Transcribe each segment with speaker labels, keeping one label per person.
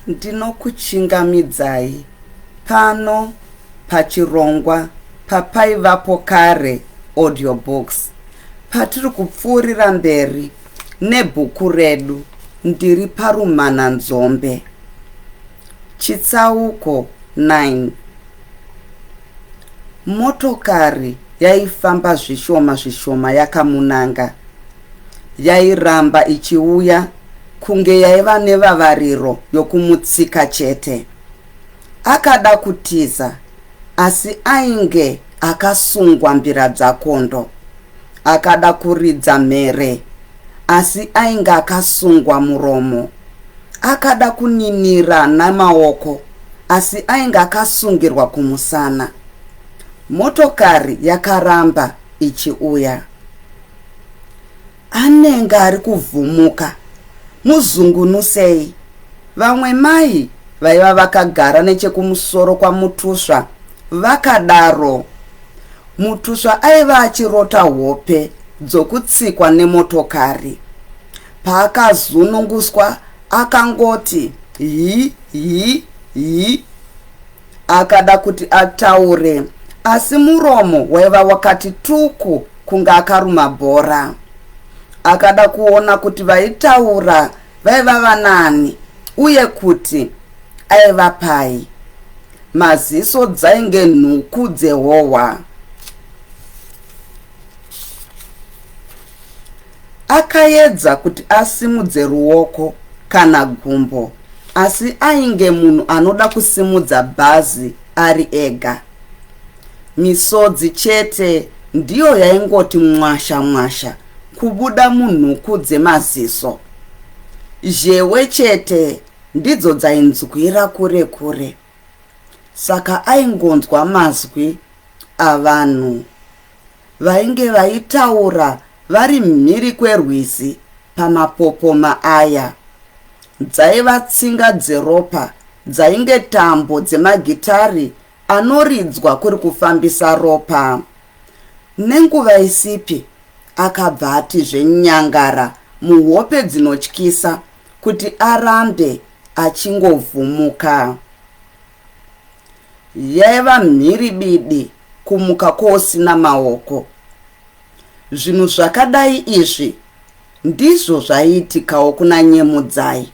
Speaker 1: ndinokuchingamidzai pano pachirongwa papaivapokare audiobooks patiri kupfuurira mberi nebhuku redu Ndiri Parumananzombe Chitsauko 9. Motokari yaifamba zvishoma yakamunanga. Yairamba ichiuya kunge yaiva nevavariro yokumutsika chete. Akada kutiza, asi ainge akasungwa mbira dzakondo. Akada kuridza mhere, asi ainge akasungwa muromo. Akada kuninira namaoko, asi ainge akasungirwa kumusana. Motokari yakaramba ichiuya. Anenge ari kuvhumuka. Muzungunusei. Vamwe mai vaiva vakagara nechekumusoro kwamutusva vakadaro. Mutusva aiva achirota hope dzokutsikwa nemotokari. Paakazununguswa akangoti hi. Akada kuti ataure, asi muromo waiva wakati tuku kunga akaruma bhora. Akada kuona kuti vaitaura vaiva vanani uye kuti aiva pai. Maziso dzainge nhuku dzehohwa. Akaedza kuti asimudze ruoko kana gumbo, asi ainge munhu anoda kusimudza bhazi ari ega. Misodzi chete ndiyo yaingoti mwasha kubuda munhuku dzemaziso. Zhewe chete ndidzo dzainzwira kure. Saka aingonzwa mazwi avanhu vainge vaitaura vari mhiri kwerwizi pamapopoma aya. Dzaiva tsinga dzeropa dzainge tambo dzemagitari anoridzwa kuri kufambisa ropa. Nenguva isipi akabva ati zvenyangara muhope dzinotyisa kuti arambe achingovhumuka. Yaiva mhiri bidi kumuka kosina maoko. Zvinhu zvakadai izvi ndizvo zvaiitikawo kuna Nyemudzai,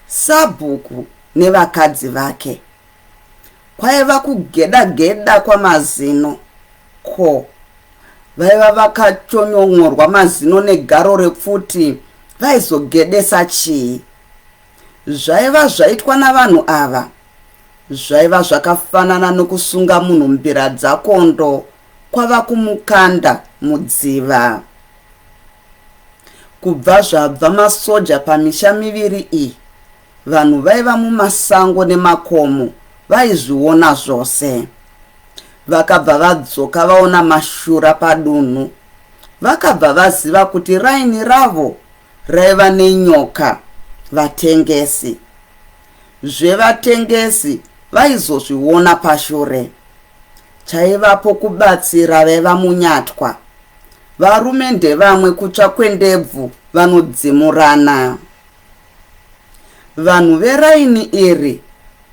Speaker 1: Sabhuku nevakadzi vake. Kwaiva kugeda kwamazino. Vaiva vakachonyonyorwa mazino negaro repfuti, vaizogedesa chii? Zvaiva zvaitwa navanhu ava. Zvaiva zvakafanana nokusunga munhu mbira dzakondo kwava kumukanda mudziva. Kubva zvabva masoja pamisha miviri iyi, vanhu vaiva mumasango nemakomo vaizviona zvose. Vakabva vadzoka vaona mashura padunhu. Vakabva vaziva kuti raini ravo raiva nenyoka, vatengesi. Zvevatengesi vaizozviona pashure. Chaivapo kubatsira vaiva munyatwa. Varume ndevamwe kutsva kwendebvu vanodzimurana. Vanhu veraini iri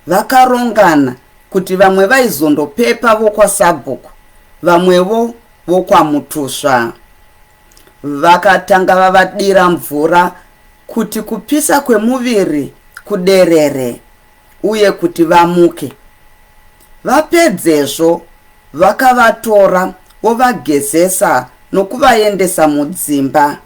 Speaker 1: vakarongana kuti vamwe vaizondopepa vokwasabhuku, vamwevo vokwamutusva. Vakatanga vavadira mvura kuti kupisa kwemuviri kuderere uye kuti vamuke. Vapedzezvo vakavatora vovagezesa nokuvaendesa mudzimba.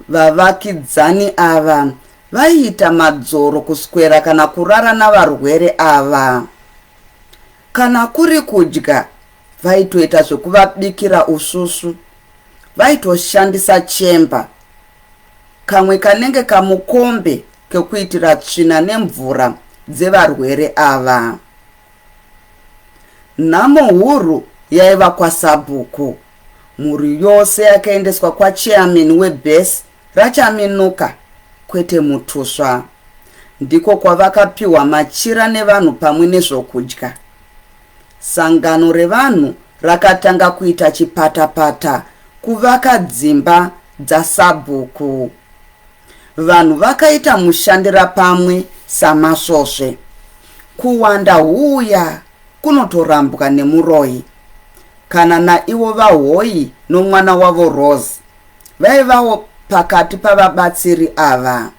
Speaker 1: Vavakidzani ava vaiita madzoro kuswera kana kurara navarwere ava. Kana kuri kudya, vaitoita zvekuvabikira ususu. Vaitoshandisa chemba, kamwe kanenge kamukombe kekuitira tsvina nemvura dzevarwere ava. Nhamo huru yaiva kwaSabhuku. Mhuri yose yakaendeswa kwachairman webhesi rachaminuka, kwete mutusva. Ndiko kwavakapiwa machira nevanhu pamwe nezvokudya. Sangano revanhu rakatanga kuita chipatapata kuvaka dzimba dzaSabhuku. Vanhu vakaita mushandira pamwe samasvosve. Kuwanda huya kunotorambwa nemuroyi. Kana naivo vahoyi nomwana wavo Rose vaivawo pakati pavabatsiri ava.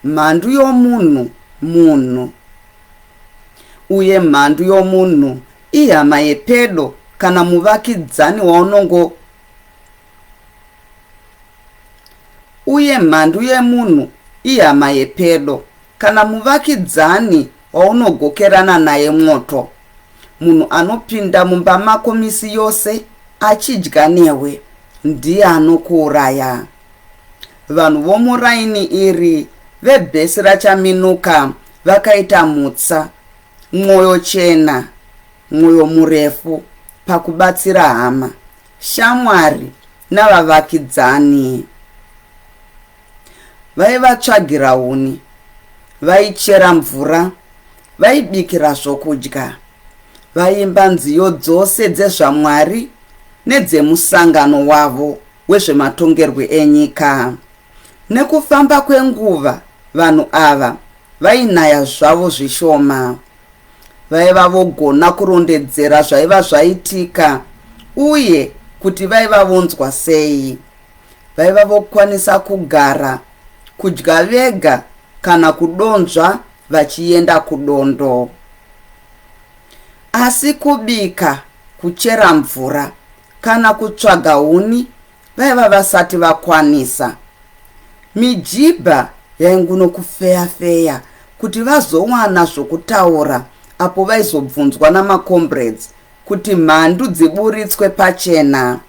Speaker 1: Mhandu yomunhu munhu, uye mhandu yomunhu ihama yepedo kana muvakidzani waunongo uye mhandu yemunhu ihama yepedo kana muvakidzani waunogokerana naye mwoto. Munhu anopinda mumba mako misi yose achidya newe ndiye anokuuraya. Vanhu vomuraini iri vebhesi rachaminuka vakaita mutsa, mwoyo chena, mwoyo murefu pakubatsira hama, shamwari navavakidzani. Vaivatsvagira huni, vaichera mvura, vaibikira zvokudya, vaimba nziyo dzose dzezvaMwari nedzemusangano wavo wezvematongerwe enyika. Nekufamba kwenguva vanhu ava vainaya zvavo zvishoma. Vaiva vogona kurondedzera zvaiva zvaitika uye kuti vaiva vonzwa sei. Vaiva vokwanisa kugara, kudya vega kana kudonzva vachienda kudondo. Asi kubika, kuchera mvura kana kutsvaga huni vaiva vasati vakwanisa. Mijibha yainguno kufeya kuti vazowana zvokutaura apo vaizobvunzwa namakombreds kuti mhandu dziburitswe pachena.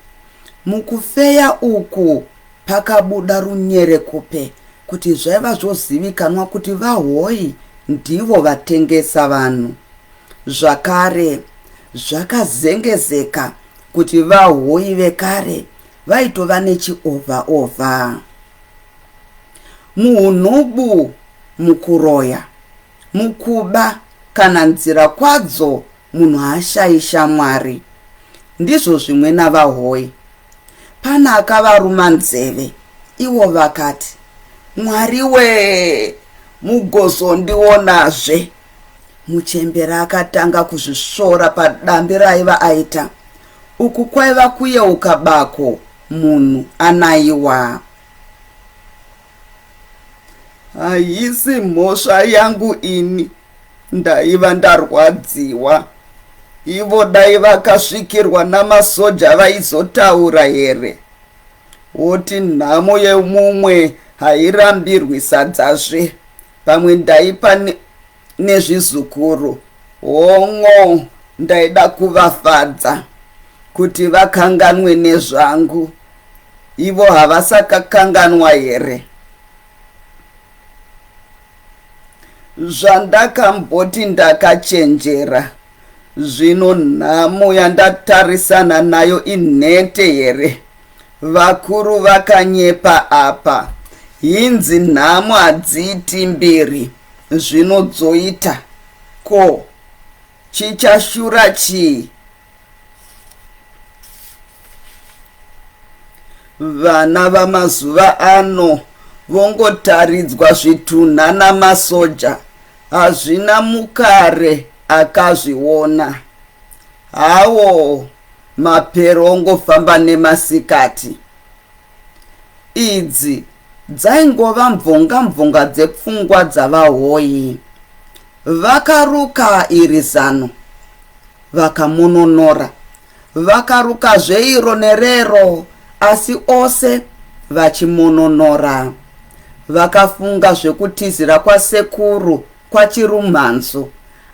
Speaker 1: Mukufeya uku pakabuda runyerekupe kuti zvaiva zvozivikanwa kuti vahoyi ndivo vatengesa vanhu. Zvakare zvakazengezeka kuti vahoyi vekare vaitova nechiovha-ovha. Muhunubu, mukuroya, mukuba kana nzira kwadzo munhu haashaisha Mwari. Ndizvo zvimwe navahoyi. Pana akavaruma nzeve, ivo vakati, Mwari we, mugozondionazve. Muchembera akatanga kuzvisvora padambi raiva aita. Uku kwaiva kuyeuka bako munhu anayiwa. Haisi mhosva yangu ini, ndaiva ndarwadziwa. Ivo dai vakasvikirwa namasoja vaizotaura here. Oti nhamo yemumwe hairambirwi sadzazve. Pamwe ndaipa nezvizukuru. Hongo ndaida kuvafadza kuti vakanganwe nezvangu. Ivo havasakakanganwa here. Zvandakamboti ndakachenjera, zvino nhamo yandatarisana nayo inhete here. Vakuru vakanyepa apa. Hinzi nhamo hadziiti mbiri, zvinodzoita. Ko, chichashura chii? Vana vamazuva ano vongotaridzwa zvitunha namasoja, hazvina mukare akazviona. Hawo mapero ongofamba nemasikati. Idzi dzaingova mvonga dzepfungwa dzavahoyi. Vakaruka iri zano, vakamononora, vakaruka zveiro nerero, asi ose vachimononora. Vakafunga zvekutizira kwasekuru kwachirumhanzu,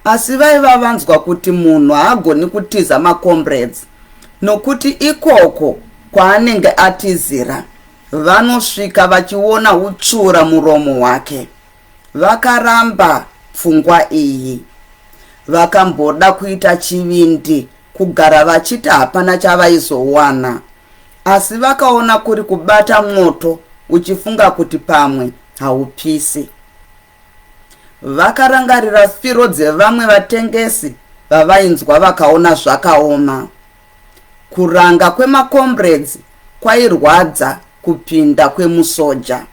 Speaker 1: asi vaiva vanzwa kuti munhu haagoni kutiza makombreds, nokuti ikoko kwaanenge atizira vanosvika vachiona utsvura muromo wake. Vakaramba pfungwa iyi. Vakamboda kuita chivindi kugara vachiti hapana chavaizowana, asi vakaona kuri kubata mwoto uchifunga kuti pamwe haupisi. Vakarangarira firo dzevamwe vatengesi vavainzwa vakaona zvakaoma. Kuranga kwemakombreds kwairwadza kupinda kwemusoja.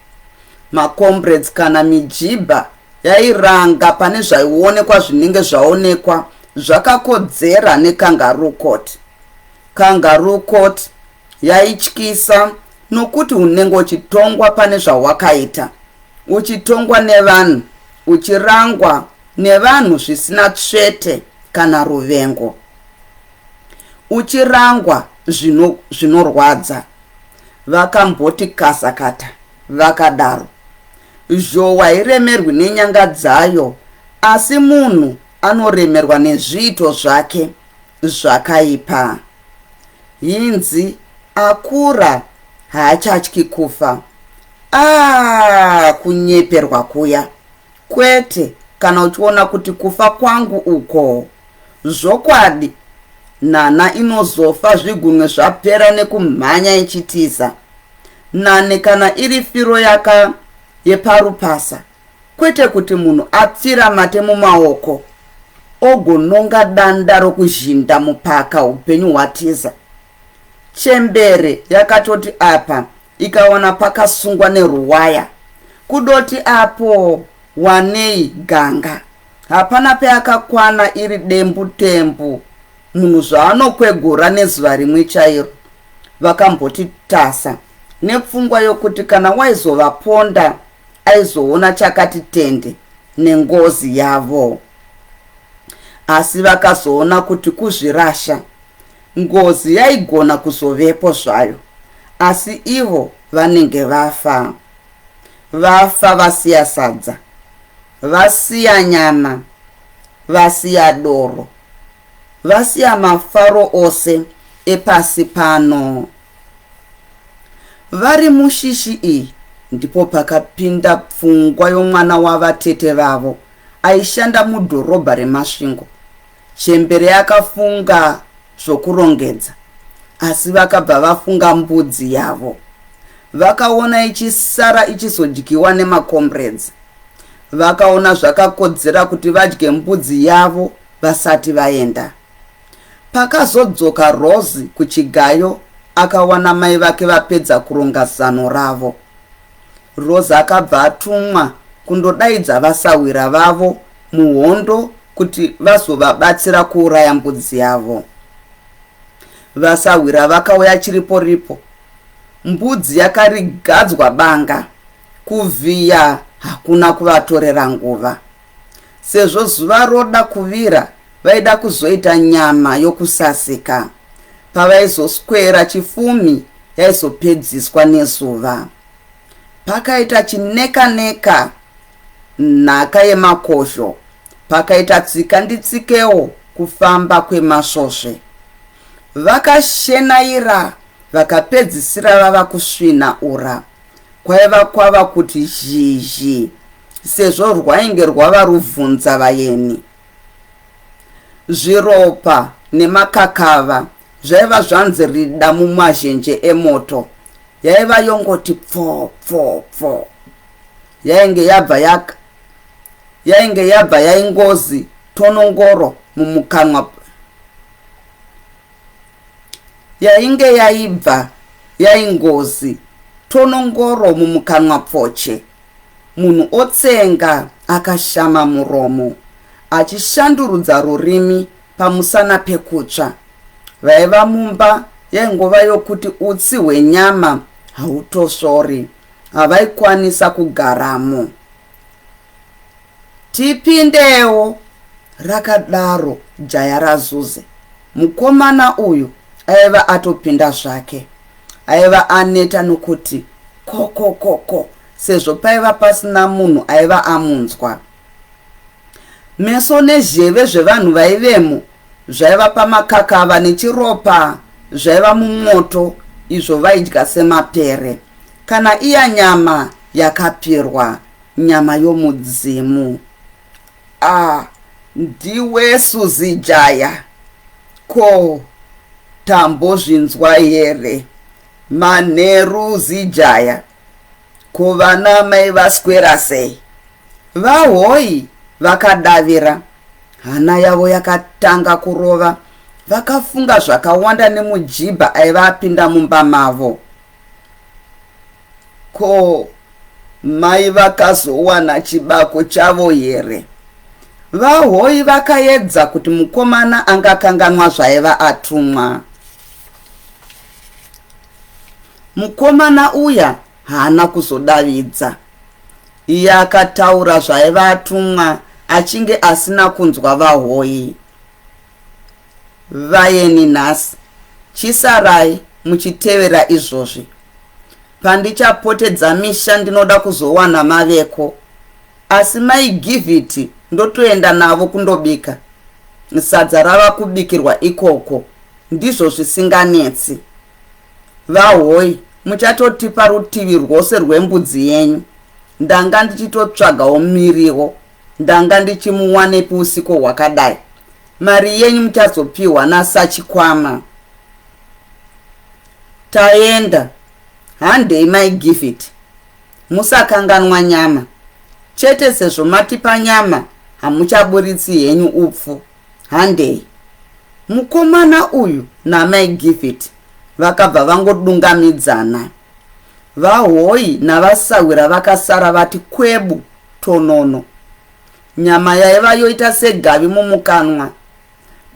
Speaker 1: Makombreds kana mijibha yairanga pane zvaionekwa zvinenge zvaonekwa zvakakodzera nekangaroo court. Kangaroo court yaityisa nokuti unenge uchitongwa pane zvawakaita, uchitongwa nevanhu, uchirangwa nevanhu zvisina tsvete kana ruvengo, uchirangwa zvinorwadza. Vakamboti kasakata vakadaro. Zhowa hairemerwi nenyanga dzayo, asi munhu anoremerwa nezviito zvake zvakaipa. Hinzi akura haachatyi kufa. Kunyeperwa kuya kwete kana uchiona kuti kufa kwangu uko zvokwadi. Nana inozofa zvigunwe zvapera nekumhanya ichitiza. Nane kana iri firo yaka yeparupasa, kwete kuti munhu apfira mate mumaoko ogononga danda rokuzhinda mupaka upenyu hwatiza. Chembere yakatoti apa ikaona pakasungwa neruwaya, kudoti apo wanei ganga. Hapana peakakwana iri dembu tembu, munhu zvaanokwegura nezuva rimwe chairo. Vakamboti tasa nepfungwa yokuti kana waizovaponda aizoona chakati tende nengozi yavo. Asi vakazoona kuti kuzvirasha, ngozi yaigona kuzovepo zvayo, asi ivo vanenge vafa. Vafa vasiya sadza, vasiya nyama, vasiya doro, vasiya mafaro ose epasi pano. Vari mushishi iyi ndipo pakapinda pfungwa yomwana wavatete vavo aishanda mudhorobha remasvingo. Chembere yakafunga zvokurongedza, asi vakabva vafunga mbudzi yavo. Vakaona ichisara ichizodyiwa nemakomrades. Vakaona zvakakodzera kuti vadye mbudzi yavo vasati vaenda. Pakazodzoka Rose kuchigayo akawana mai vake vapedza kuronga zano ravo. Rose akabva atumwa kundodaidza vasawira vavo muhondo kuti vazovabatsira kuuraya mbudzi yavo. Vasawira vakauya chiripo ripo. Mbudzi yakarigadzwa banga, kuvhiya hakuna kuvatorera nguva. Sezvo zuva roda kuvira, vaida kuzoita nyama yokusasika. Pavaizoswera chifumi yaizopedziswa nezuva. Pakaita chineka-neka, nhaka yemakosho. Pakaita tsika nditsikewo kufamba kwemasvosve. Vakashenaira vakapedzisira vava kusvina ura. Kwaiva kwava kuti zhizhi, sezvo rwainge rwava rubvunza vayeni. Zviropa nemakakava zvaiva zvanzi rida mumazhenje emoto. Yaiva yongoti pfo pfo pfo. Yainge yabva yaingozi tonongoro mumukanwa. Yainge yaibva yaingozi tonongoro mumukanwa pfoche. Munhu otsenga akashama muromo, achishandurudza rurimi pamusana pekutsva. Vaiva mumba yaingova yokuti utsi hwenyama hautosvori, havaikwanisa kugaramo. Tipindewo, rakadaro jaya razuze. Mukomana uyu aiva atopinda zvake. Aiva aneta nokuti koko sezvo paiva pasina munhu aiva amunzwa. Meso nezheve zvevanhu vaivemo zvaiva pamakakava nechiropa zvaiva mumoto, izvo vaidya semapere. Kana iya nyama yakapirwa, nyama yomudzimu. Ndiwe Suzi Jaya. Ko tambo zvinzwa here, manheru Zijaya. Ko vana mai vaswera sei? Vahoi vakadavira. Hana yavo yakatanga kurova. Vakafunga zvakawanda nemujibha aiva apinda mumba mavo. Ko mai vakazowana chibako chavo here? Vahoi vakaedza kuti mukomana angakanganwa zvaiva atumwa. Mukomana uya haana kuzodavidza. Iye akataura zvaiva atumwa achinge asina kunzwa vahoi. Vayeni nhasi, chisarai muchitevera izvozvi. Pandichapotedza misha ndinoda kuzowana maveko, asi maigivhiti ndotoenda navo kundobika. Sadza rava kubikirwa ikoko, ndizvo zvisinganetsi. Vahoi, muchatotipa rutivi rwose rwembudzi yenyu. Ndanga ndichitotsvagawo miriwo, ndanga ndichimuwanepi usiku hwakadai. Mari yenyu muchazopiwa nasachikwama. Taenda, handei maigivhiti. Musakanganwa nyama. Chete sezvo matipa nyama, hamuchaburitsi henyu upfu. Handei. Mukomana uyu namaigivhiti vakabva vangodungamidzana. Vahoi navasawira vakasara vati kwebu tonono. Nyama yaiva yoita segavi mumukanwa.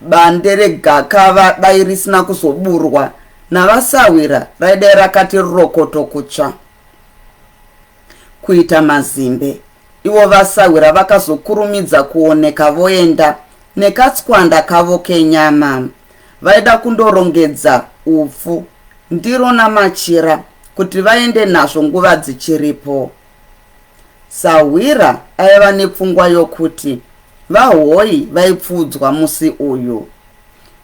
Speaker 1: Bande regakava dai risina kuzoburwa, navasawira raidai rakati rokoto kutsva. Kuita mazimbe, ivo vasawira vakazokurumidza kuoneka voenda nekatswanda kavo kenyama. Vaida kundorongedza upfu, ndiro namachira kuti vaende nazvo nguva dzichiripo. Sawira aiva nepfungwa yokuti vahoi vaipfudzwa musi uyu.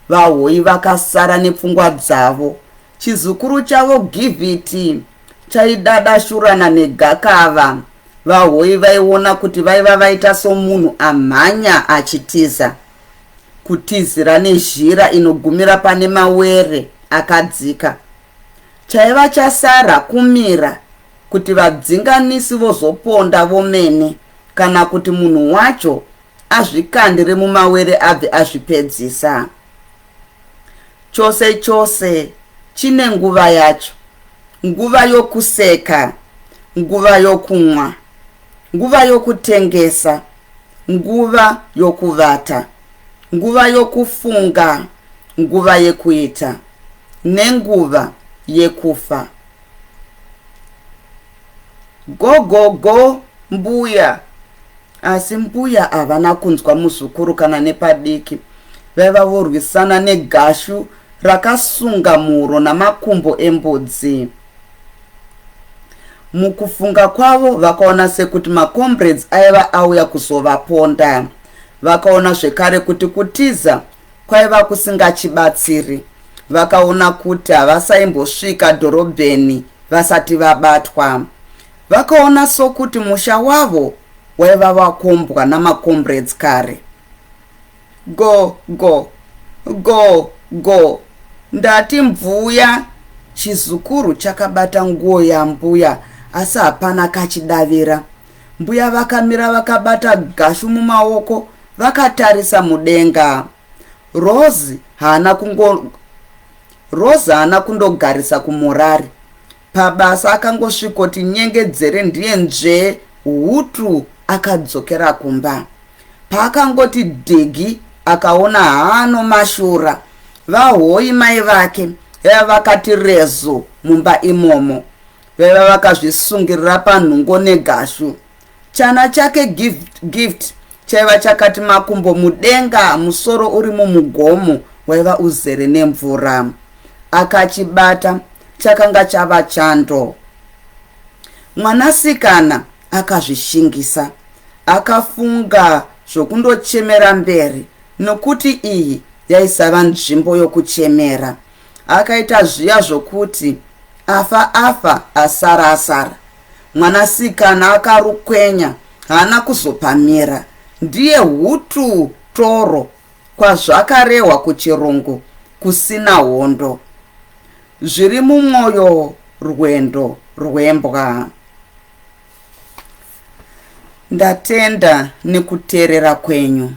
Speaker 1: Vahoi vakasara nepfungwa dzavo. Chizukuru chavo Givhiti chaidadashurana negakava. Vahoi vaiona kuti vaiva vaita somunhu amhanya achitiza. Kutizira nezhira inogumira pane mawere akadzika. Chaiva chasara kumira kuti vadzinganisi vozoponda vomene, kana kuti munhu wacho azvikandire mumawere abve azvipedzisa. Chose chose chine nguva yacho. Nguva yokuseka, nguva yokumwa, nguva yokutengesa, nguva yokuvata, nguva yokufunga, nguva yekuita, nenguva yekufa. Go go go mbuya. Asi mbuya havana kunzwa muzukuru kana nepadiki. Vaiva vorwisana negashu rakasunga muro namakumbo embudzi. Mukufunga kwavo vakaona sekuti macomrades aiva auya kuzovaponda. Vakaona zvekare kuti kutiza kwaiva kusingachibatsiri. Vakaona kuti havasaimbosvika dhorobheni vasati vabatwa. Vakaona sokuti musha wavo waiva wakombwa namacomrades kare. Go go go go. Ndati mvuya. Chizukuru chakabata nguo ya mbuya, asi hapana kachidavira. Mbuya vakamira vakabata gashu mumaoko, vakatarisa mudenga. Rose haana kundogarisa kumurari. Pabasa akangosvikoti nyengedzere ndiye nzve hutu akadzokera kumba. Paakangoti dhigi akaona haano mashura. Vahoi mai vake vakati rezo mumba imomo. Vaiva vakazvisungirira panhungo negashu. Chana chake gift chaiva chakati makumbo mudenga, musoro uri mumugomo waiva uzere nemvura. Akachibata chakanga chava chando. Mwanasikana akazvishingisa. Akafunga zvokundochemera mberi, nokuti iyi yaisava nzvimbo yokuchemera. Akaita zviya zvokuti afa asara. Mwanasikana akarukwenya, haana kuzopamira. Ndiye hutu toro, kwazvakarehwa kuchirungu, kusina hondo. Zviri mumwoyo rwendo rwembwa. Ndatenda nekuteerera kwenyu.